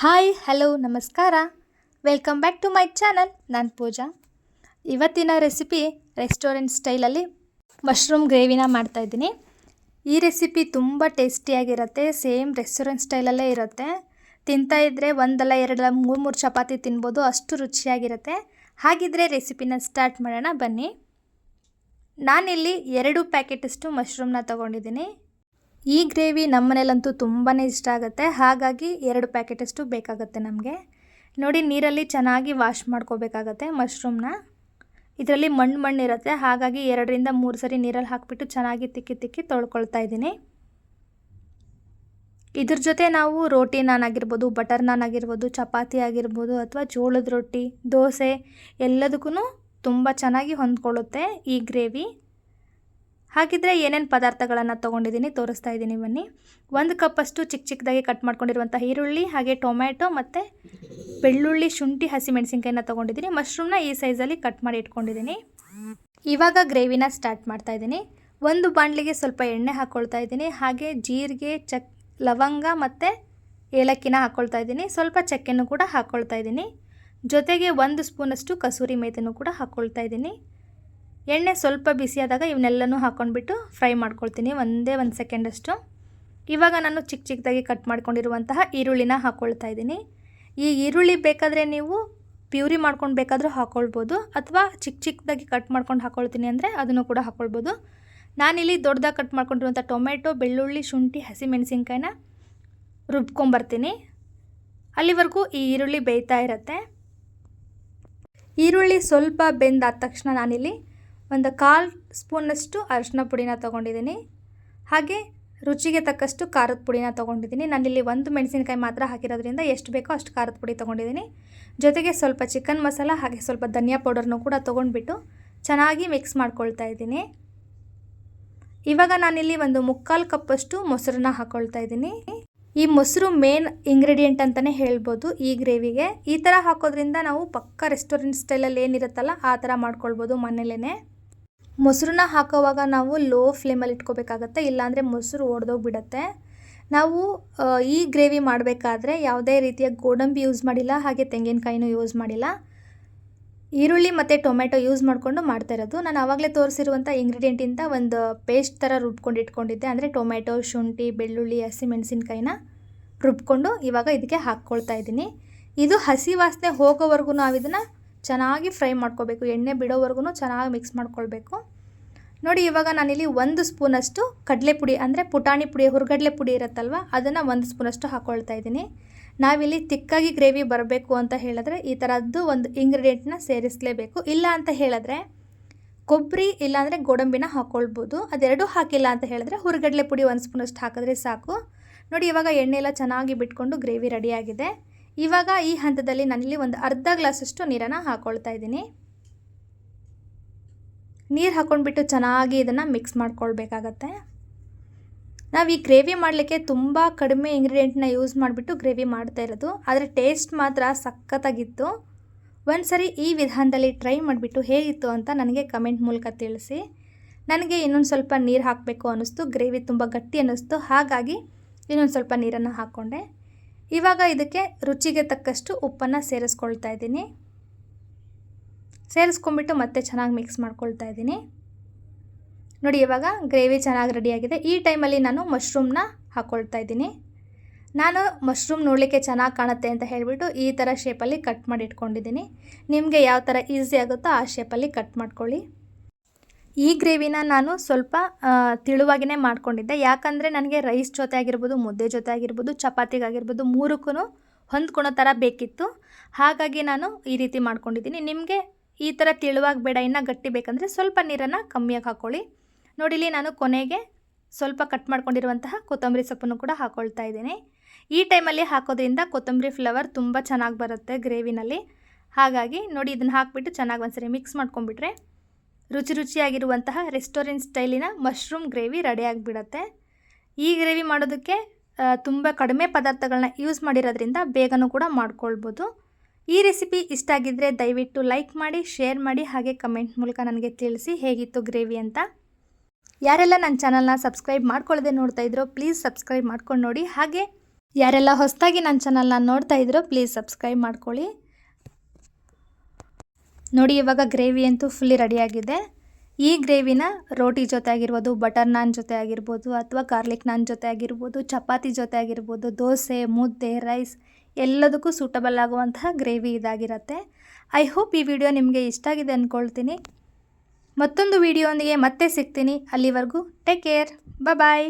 Hi hello ನಮಸ್ಕಾರ. Welcome back to my channel. ನಾನು ಪೂಜಾ. ಇವತ್ತಿನ ರೆಸಿಪಿ ರೆಸ್ಟೋರೆಂಟ್ ಸ್ಟೈಲಲ್ಲಿ ಮಶ್ರೂಮ್ ಗ್ರೇವಿನ ಮಾಡ್ತಾಯಿದ್ದೀನಿ. ಈ ರೆಸಿಪಿ ತುಂಬ ಟೇಸ್ಟಿಯಾಗಿರುತ್ತೆ. ಸೇಮ್ ರೆಸ್ಟೋರೆಂಟ್ ಸ್ಟೈಲಲ್ಲೇ ಇರುತ್ತೆ. ತಿಂತಾ ಇದ್ದರೆ ಒಂದಲ್ಲ ಎರಡಲ್ಲ ಮೂರು ಚಪಾತಿ ತಿನ್ಬೋದು, ಅಷ್ಟು ರುಚಿಯಾಗಿರುತ್ತೆ. ಹಾಗಿದ್ರೆ ರೆಸಿಪಿನ ಸ್ಟಾರ್ಟ್ ಮಾಡೋಣ ಬನ್ನಿ. ನಾನಿಲ್ಲಿ 2 ಪ್ಯಾಕೆಟಷ್ಟು ಮಶ್ರೂಮ್ನ ತೊಗೊಂಡಿದ್ದೀನಿ. ಈ ಗ್ರೇವಿ ನಮ್ಮ ಮನೇಲಂತೂ ತುಂಬಾ ಇಷ್ಟ ಆಗುತ್ತೆ. ಹಾಗಾಗಿ 2 ಪ್ಯಾಕೆಟಷ್ಟು ಬೇಕಾಗುತ್ತೆ ನಮಗೆ. ನೋಡಿ, ನೀರಲ್ಲಿ ಚೆನ್ನಾಗಿ ವಾಶ್ ಮಾಡ್ಕೋಬೇಕಾಗತ್ತೆ ಮಶ್ರೂಮ್ನ. ಇದರಲ್ಲಿ ಮಣ್ಣು ಇರುತ್ತೆ. ಹಾಗಾಗಿ 2ರಿಂದ 3 ಸರಿ ನೀರಲ್ಲಿ ಹಾಕಿಬಿಟ್ಟು ಚೆನ್ನಾಗಿ ತಿಕ್ಕಿ ತೊಳ್ಕೊಳ್ತಾ ಇದ್ದೀನಿ. ಇದ್ರ ಜೊತೆ ನಾವು ರೋಟಿ ನಾನ್ ಆಗಿರ್ಬೋದು, ಬಟರ್ ನಾನ್ ಆಗಿರ್ಬೋದು, ಚಪಾತಿ ಆಗಿರ್ಬೋದು ಅಥವಾ ಜೋಳದ ರೊಟ್ಟಿ, ದೋಸೆ ಎಲ್ಲದಕ್ಕೂ ತುಂಬ ಚೆನ್ನಾಗಿ ಹೊಂದ್ಕೊಳ್ಳುತ್ತೆ ಈ ಗ್ರೇವಿ. ಹಾಗಿದ್ರೆ ಏನೇನು ಪದಾರ್ಥಗಳನ್ನು ತೊಗೊಂಡಿದ್ದೀನಿ ತೋರಿಸ್ತಾ ಇದ್ದೀನಿ ಬನ್ನಿ. 1 ಕಪ್ಪಷ್ಟು ಚಿಕ್ಕದಾಗಿ ಕಟ್ ಮಾಡ್ಕೊಂಡಿರುವಂಥ ಈರುಳ್ಳಿ, ಹಾಗೆ ಟೊಮ್ಯಾಟೊ ಮತ್ತು ಬೆಳ್ಳುಳ್ಳಿ, ಶುಂಠಿ, ಹಸಿಮೆಣಸಿನ್ಕಾಯಿನ ತೊಗೊಂಡಿದ್ದೀನಿ. ಮಶ್ರೂಮ್ನ ಈ ಸೈಜಲ್ಲಿ ಕಟ್ ಮಾಡಿ ಇಟ್ಕೊಂಡಿದ್ದೀನಿ. ಇವಾಗ ಗ್ರೇವಿನ ಸ್ಟಾರ್ಟ್ ಮಾಡ್ತಾ ಇದ್ದೀನಿ. ಒಂದು ಬಾಣಲಿಗೆ ಸ್ವಲ್ಪ ಎಣ್ಣೆ ಹಾಕ್ಕೊಳ್ತಾ ಇದ್ದೀನಿ. ಹಾಗೆ ಜೀರಿಗೆ, ಲವಂಗ ಮತ್ತು ಏಲಕ್ಕಿನ ಹಾಕ್ಕೊಳ್ತಾ ಇದ್ದೀನಿ. ಸ್ವಲ್ಪ ಚಕ್ಕೆನೂ ಕೂಡ ಹಾಕ್ಕೊಳ್ತಾ ಇದ್ದೀನಿ. ಜೊತೆಗೆ 1 ಸ್ಪೂನಷ್ಟು ಕಸೂರಿ ಮೇಥಿನೂ ಕೂಡ ಹಾಕ್ಕೊಳ್ತಾ ಇದ್ದೀನಿ. ಎಣ್ಣೆ ಸ್ವಲ್ಪ ಬಿಸಿಯಾದಾಗ ಇವನ್ನೆಲ್ಲನೂ ಹಾಕ್ಕೊಂಡ್ಬಿಟ್ಟು ಫ್ರೈ ಮಾಡ್ಕೊಳ್ತೀನಿ ಒಂದೇ 1 ಸೆಕೆಂಡಷ್ಟು. ಇವಾಗ ನಾನು ಚಿಕ್ಕದಾಗಿ ಕಟ್ ಮಾಡ್ಕೊಂಡಿರುವಂತಹ ಈರುಳ್ಳಿನ ಹಾಕ್ಕೊಳ್ತಾ ಇದ್ದೀನಿ. ಈ ಈರುಳ್ಳಿ ಬೇಕಾದರೆ ನೀವು ಪ್ಯೂರಿ ಮಾಡ್ಕೊಂಡು ಬೇಕಾದರೂ ಹಾಕ್ಕೊಳ್ಬೋದು, ಅಥವಾ ಚಿಕ್ಕದಾಗಿ ಕಟ್ ಮಾಡ್ಕೊಂಡು ಹಾಕ್ಕೊಳ್ತೀನಿ ಅಂದರೆ ಅದನ್ನು ಕೂಡ ಹಾಕ್ಕೊಳ್ಬೋದು. ನಾನಿಲ್ಲಿ ದೊಡ್ಡದಾಗಿ ಕಟ್ ಮಾಡ್ಕೊಂಡಿರುವಂಥ ಟೊಮೆಟೊ, ಬೆಳ್ಳುಳ್ಳಿ, ಶುಂಠಿ, ಹಸಿಮೆಣಸಿನ್ಕಾಯಿನ ರುಬ್ಕೊಂಬರ್ತೀನಿ. ಅಲ್ಲಿವರೆಗೂ ಈ ಈರುಳ್ಳಿ ಬೇಯ್ತಾ ಇರುತ್ತೆ. ಈರುಳ್ಳಿ ಸ್ವಲ್ಪ ಬೆಂದಾದ ತಕ್ಷಣ ನಾನಿಲ್ಲಿ 1/4 ಸ್ಪೂನಷ್ಟು ಅರಿಶಿನ ಪುಡಿನ ತೊಗೊಂಡಿದ್ದೀನಿ. ಹಾಗೆ ರುಚಿಗೆ ತಕ್ಕಷ್ಟು ಖಾರದ ಪುಡಿನ ತೊಗೊಂಡಿದ್ದೀನಿ. ನಾನಿಲ್ಲಿ 1 ಮೆಣಸಿನ್ಕಾಯಿ ಮಾತ್ರ ಹಾಕಿರೋದ್ರಿಂದ ಎಷ್ಟು ಬೇಕೋ ಅಷ್ಟು ಖಾರದ ಪುಡಿ ತೊಗೊಂಡಿದ್ದೀನಿ. ಜೊತೆಗೆ ಸ್ವಲ್ಪ ಚಿಕನ್ ಮಸಾಲ ಹಾಗೆ ಸ್ವಲ್ಪ ಧನಿಯಾ ಪೌಡರ್ನೂ ಕೂಡ ತೊಗೊಂಡ್ಬಿಟ್ಟು ಚೆನ್ನಾಗಿ ಮಿಕ್ಸ್ ಮಾಡ್ಕೊಳ್ತಾ ಇದ್ದೀನಿ. ಇವಾಗ ನಾನಿಲ್ಲಿ 1/4 ಕಪ್ಪಷ್ಟು ಮೊಸರನ್ನ ಹಾಕ್ಕೊಳ್ತಾ ಇದ್ದೀನಿ. ಈ ಮೊಸರು ಮೇನ್ ಇಂಗ್ರೀಡಿಯೆಂಟ್ ಅಂತಲೇ ಹೇಳ್ಬೋದು ಈ ಗ್ರೇವಿಗೆ. ಈ ಥರ ಹಾಕೋದ್ರಿಂದ ನಾವು ಪಕ್ಕ ರೆಸ್ಟೋರೆಂಟ್ ಸ್ಟೈಲಲ್ಲಿ ಏನಿರುತ್ತಲ್ಲ ಆ ಥರ ಮಾಡ್ಕೊಳ್ಬೋದು ಮನೇಲೇ. ಮೊಸರನ್ನ ಹಾಕೋವಾಗ ನಾವು ಲೋ ಫ್ಲೇಮಲ್ಲಿ ಇಟ್ಕೋಬೇಕಾಗತ್ತೆ, ಇಲ್ಲಾಂದರೆ ಮೊಸರು ಒಡೆದೋಗ್ಬಿಡತ್ತೆ. ನಾವು ಈ ಗ್ರೇವಿ ಮಾಡಬೇಕಾದ್ರೆ ಯಾವುದೇ ರೀತಿಯ ಗೋಡಂಬಿ ಯೂಸ್ ಮಾಡಿಲ್ಲ, ಹಾಗೆ ತೆಂಗಿನಕಾಯಿನೂ ಯೂಸ್ ಮಾಡಿಲ್ಲ. ಈರುಳ್ಳಿ ಮತ್ತು ಟೊಮೆಟೊ ಯೂಸ್ ಮಾಡಿಕೊಂಡು ಮಾಡ್ತಾ ಇರೋದು. ನಾನು ಆವಾಗಲೇ ತೋರಿಸಿರುವಂಥ ಇಂಗ್ರೀಡಿಯೆಂಟಿಂದ ಒಂದು ಪೇಸ್ಟ್ ಥರ ರುಬ್ಕೊಂಡು ಇಟ್ಕೊಂಡಿದ್ದೆ. ಅಂದರೆ ಟೊಮೆಟೊ, ಶುಂಠಿ, ಬೆಳ್ಳುಳ್ಳಿ, ಹಸಿಮೆಣಸಿನ್ಕಾಯಿನ ರುಬ್ಕೊಂಡು ಇವಾಗ ಇದಕ್ಕೆ ಹಾಕ್ಕೊಳ್ತಾ ಇದ್ದೀನಿ. ಇದು ಹಸಿ ವಾಸನೆ ಹೋಗೋವರೆಗೂ ನಾವು ಇದನ್ನು ಚೆನ್ನಾಗಿ ಫ್ರೈ ಮಾಡ್ಕೋಬೇಕು. ಎಣ್ಣೆ ಬಿಡೋವರೆಗೂ ಚೆನ್ನಾಗಿ ಮಿಕ್ಸ್ ಮಾಡ್ಕೊಳ್ಬೇಕು. ನೋಡಿ, ಇವಾಗ ನಾನಿಲ್ಲಿ 1 ಸ್ಪೂನಷ್ಟು ಕಡಲೆ ಪುಡಿ, ಅಂದರೆ ಪುಟಾಣಿ ಪುಡಿ, ಹುರ್ಗಡಲೆ ಪುಡಿ ಇರುತ್ತಲ್ವ, ಅದನ್ನು 1 ಸ್ಪೂನಷ್ಟು ಹಾಕ್ಕೊಳ್ತಾ ಇದ್ದೀನಿ. ನಾವಿಲ್ಲಿ ತಿಕ್ಕಾಗಿ ಗ್ರೇವಿ ಬರಬೇಕು ಅಂತ ಹೇಳಿದ್ರೆ ಈ ಥರದ್ದು ಒಂದು ಇಂಗ್ರೀಡಿಯೆಂಟ್ನ ಸೇರಿಸಲೇಬೇಕು. ಇಲ್ಲ ಅಂತ ಹೇಳಿದ್ರೆ ಕೊಬ್ಬರಿ ಇಲ್ಲಾಂದರೆ ಗೋಡಂಬಿನ ಹಾಕ್ಕೊಳ್ಬೋದು. ಅದೆರಡೂ ಹಾಕಿಲ್ಲ ಅಂತ ಹೇಳಿದ್ರೆ ಹುರ್ಗಡಲೆ ಪುಡಿ 1 ಸ್ಪೂನಷ್ಟು ಹಾಕಿದ್ರೆ ಸಾಕು. ನೋಡಿ, ಇವಾಗ ಎಣ್ಣೆ ಎಲ್ಲ ಚೆನ್ನಾಗಿ ಬಿಟ್ಕೊಂಡು ಗ್ರೇವಿ ರೆಡಿಯಾಗಿದೆ. ಇವಾಗ ಈ ಹಂತದಲ್ಲಿ ನಾನಿಲ್ಲಿ ಒಂದು ಅರ್ಧ ಗ್ಲಾಸಷ್ಟು ನೀರನ್ನು ಹಾಕ್ಕೊಳ್ತಾ ಇದ್ದೀನಿ. ನೀರು ಹಾಕ್ಕೊಂಡ್ಬಿಟ್ಟು ಚೆನ್ನಾಗಿ ಇದನ್ನು ಮಿಕ್ಸ್ ಮಾಡ್ಕೊಳ್ಬೇಕಾಗತ್ತೆ. ನಾವು ಈ ಗ್ರೇವಿ ಮಾಡಲಿಕ್ಕೆ ತುಂಬ ಕಡಿಮೆ ಇಂಗ್ರೀಡಿಯೆಂಟ್ನ ಯೂಸ್ ಮಾಡಿಬಿಟ್ಟು ಗ್ರೇವಿ ಮಾಡ್ತಾ ಇರೋದು, ಆದರೆ ಟೇಸ್ಟ್ ಮಾತ್ರ ಸಖತ್ತಾಗಿತ್ತು. ಒಂದು ಸರಿ ಈ ವಿಧಾನದಲ್ಲಿ ಟ್ರೈ ಮಾಡಿಬಿಟ್ಟು ಹೇಗಿತ್ತು ಅಂತ ನನಗೆ ಕಮೆಂಟ್ ಮೂಲಕ ತಿಳಿಸಿ. ನನಗೆ ಇನ್ನೊಂದು ಸ್ವಲ್ಪ ನೀರು ಹಾಕಬೇಕು ಅನ್ನಿಸ್ತು, ಗ್ರೇವಿ ತುಂಬ ಗಟ್ಟಿ ಅನ್ನಿಸ್ತು. ಹಾಗಾಗಿ ಇನ್ನೊಂದು ಸ್ವಲ್ಪ ನೀರನ್ನು ಹಾಕ್ಕೊಂಡೆ. ಇವಾಗ ಇದಕ್ಕೆ ರುಚಿಗೆ ತಕ್ಕಷ್ಟು ಉಪ್ಪನ್ನು ಸೇರಿಸ್ಕೊಳ್ತಾ ಇದ್ದೀನಿ. ಸೇರಿಸ್ಕೊಂಡ್ಬಿಟ್ಟು ಮತ್ತೆ ಚೆನ್ನಾಗಿ ಮಿಕ್ಸ್ ಮಾಡ್ಕೊಳ್ತಾ ಇದ್ದೀನಿ. ನೋಡಿ, ಇವಾಗ ಗ್ರೇವಿ ಚೆನ್ನಾಗಿ ರೆಡಿಯಾಗಿದೆ. ಈ ಟೈಮಲ್ಲಿ ನಾನು ಮಶ್ರೂಮ್ನ ಹಾಕ್ಕೊಳ್ತಾ ಇದ್ದೀನಿ. ನಾನು ಮಶ್ರೂಮ್ ನೋಡಲಿಕ್ಕೆ ಚೆನ್ನಾಗಿ ಕಾಣುತ್ತೆ ಅಂತ ಹೇಳಿಬಿಟ್ಟು ಈ ಥರ ಶೇಪಲ್ಲಿ ಕಟ್ ಮಾಡಿ ಇಟ್ಕೊಂಡಿದ್ದೀನಿ. ನಿಮಗೆ ಯಾವ ಥರ ಈಸಿ ಆಗುತ್ತೋ ಆ ಶೇಪಲ್ಲಿ ಕಟ್ ಮಾಡ್ಕೊಳ್ಳಿ. ಈ ಗ್ರೇವಿನ ನಾನು ಸ್ವಲ್ಪ ತಿಳುವಾಗಿಯೇ ಮಾಡ್ಕೊಂಡಿದ್ದೆ. ಯಾಕಂದರೆ ನನಗೆ ರೈಸ್ ಜೊತೆ ಆಗಿರ್ಬೋದು, ಮುದ್ದೆ ಜೊತೆ ಆಗಿರ್ಬೋದು, ಚಪಾತಿಗಾಗಿರ್ಬೋದು, ಮೂರಕ್ಕೂ ಹೊಂದ್ಕೊಳೋ ಥರ ಬೇಕಿತ್ತು. ಹಾಗಾಗಿ ನಾನು ಈ ರೀತಿ ಮಾಡ್ಕೊಂಡಿದ್ದೀನಿ. ನಿಮಗೆ ಈ ಥರ ತಿಳುವಾಗಿ ಬೇಡ, ಇನ್ನೂ ಗಟ್ಟಿ ಬೇಕಂದರೆ ಸ್ವಲ್ಪ ನೀರನ್ನು ಕಮ್ಮಿಯಾಗಿ ಹಾಕ್ಕೊಳ್ಳಿ. ನೋಡಿಲಿ, ನಾನು ಕೊನೆಗೆ ಸ್ವಲ್ಪ ಕಟ್ ಮಾಡ್ಕೊಂಡಿರುವಂತಹ ಕೊತ್ತಂಬರಿ ಸೊಪ್ಪನ್ನು ಕೂಡ ಹಾಕ್ಕೊಳ್ತಾ ಇದ್ದೀನಿ. ಈ ಟೈಮಲ್ಲಿ ಹಾಕೋದ್ರಿಂದ ಕೊತ್ತಂಬರಿ ಫ್ಲೇವರ್ ತುಂಬ ಚೆನ್ನಾಗಿ ಬರುತ್ತೆ ಗ್ರೇವಿನಲ್ಲಿ. ಹಾಗಾಗಿ ನೋಡಿ, ಇದನ್ನು ಹಾಕಿಬಿಟ್ಟು ಚೆನ್ನಾಗಿ ಒಂದ್ಸರಿ ಮಿಕ್ಸ್ ಮಾಡ್ಕೊಂಡ್ಬಿಟ್ರೆ ರುಚಿಯಾಗಿರುವಂತಹ ರೆಸ್ಟೋರೆಂಟ್ ಸ್ಟೈಲಿನ ಮಶ್ರೂಮ್ ಗ್ರೇವಿ ರೆಡಿಯಾಗಿಬಿಡತ್ತೆ. ಈ ಗ್ರೇವಿ ಮಾಡೋದಕ್ಕೆ ತುಂಬ ಕಡಿಮೆ ಪದಾರ್ಥಗಳನ್ನ ಯೂಸ್ ಮಾಡಿರೋದ್ರಿಂದ ಬೇಗನೂ ಕೂಡ ಮಾಡ್ಕೊಳ್ಬೋದು. ಈ ರೆಸಿಪಿ ಇಷ್ಟ ಆಗಿದ್ದರೆ ದಯವಿಟ್ಟು ಲೈಕ್ ಮಾಡಿ, ಶೇರ್ ಮಾಡಿ, ಹಾಗೆ ಕಮೆಂಟ್ ಮೂಲಕ ನನಗೆ ತಿಳಿಸಿ ಹೇಗಿತ್ತು ಗ್ರೇವಿ ಅಂತ. ಯಾರೆಲ್ಲ ನನ್ನ ಚಾನಲ್ನ ಸಬ್ಸ್ಕ್ರೈಬ್ ಮಾಡ್ಕೊಳ್ಳದೆ ನೋಡ್ತಾ ಇದ್ರೋ ಪ್ಲೀಸ್ ಸಬ್ಸ್ಕ್ರೈಬ್ ಮಾಡ್ಕೊಂಡು ನೋಡಿ. ಹಾಗೆ ಯಾರೆಲ್ಲ ಹೊಸದಾಗಿ ನನ್ನ ಚಾನಲ್ನ ನೋಡ್ತಾ ಇದ್ರೋ ಪ್ಲೀಸ್ ಸಬ್ಸ್ಕ್ರೈಬ್ ಮಾಡ್ಕೊಳ್ಳಿ. ನೋಡಿ ಇವಾಗ ಗ್ರೇವಿ ಅಂತೂ ಫುಲ್ಲಿ ರೆಡಿಯಾಗಿದೆ. ಈ ಗ್ರೇವಿನ ರೋಟಿ ಜೊತೆ ಆಗಿರ್ಬೋದು, ಬಟರ್ ನಾನ್ ಜೊತೆ ಆಗಿರ್ಬೋದು, ಅಥವಾ ಗಾರ್ಲಿಕ್ ನಾನ್ ಜೊತೆ ಆಗಿರ್ಬೋದು, ಚಪಾತಿ ಜೊತೆ ಆಗಿರ್ಬೋದು, ದೋಸೆ, ಮುದ್ದೆ, ರೈಸ್ ಎಲ್ಲದಕ್ಕೂ ಸೂಟಬಲ್ ಆಗುವಂತಹ ಗ್ರೇವಿ ಇದಾಗಿರುತ್ತೆ. ಐ ಹೋಪ್ ಈ ವಿಡಿಯೋ ನಿಮಗೆ ಇಷ್ಟ ಆಗಿದೆ ಅಂದ್ಕೊಳ್ತೀನಿ. ಮತ್ತೊಂದು ವಿಡಿಯೋಂದಿಗೆ ಮತ್ತೆ ಸಿಗ್ತೀನಿ. ಅಲ್ಲಿವರೆಗೂ ಟೇಕ್ ಕೇರ್. ಬಾಯ್.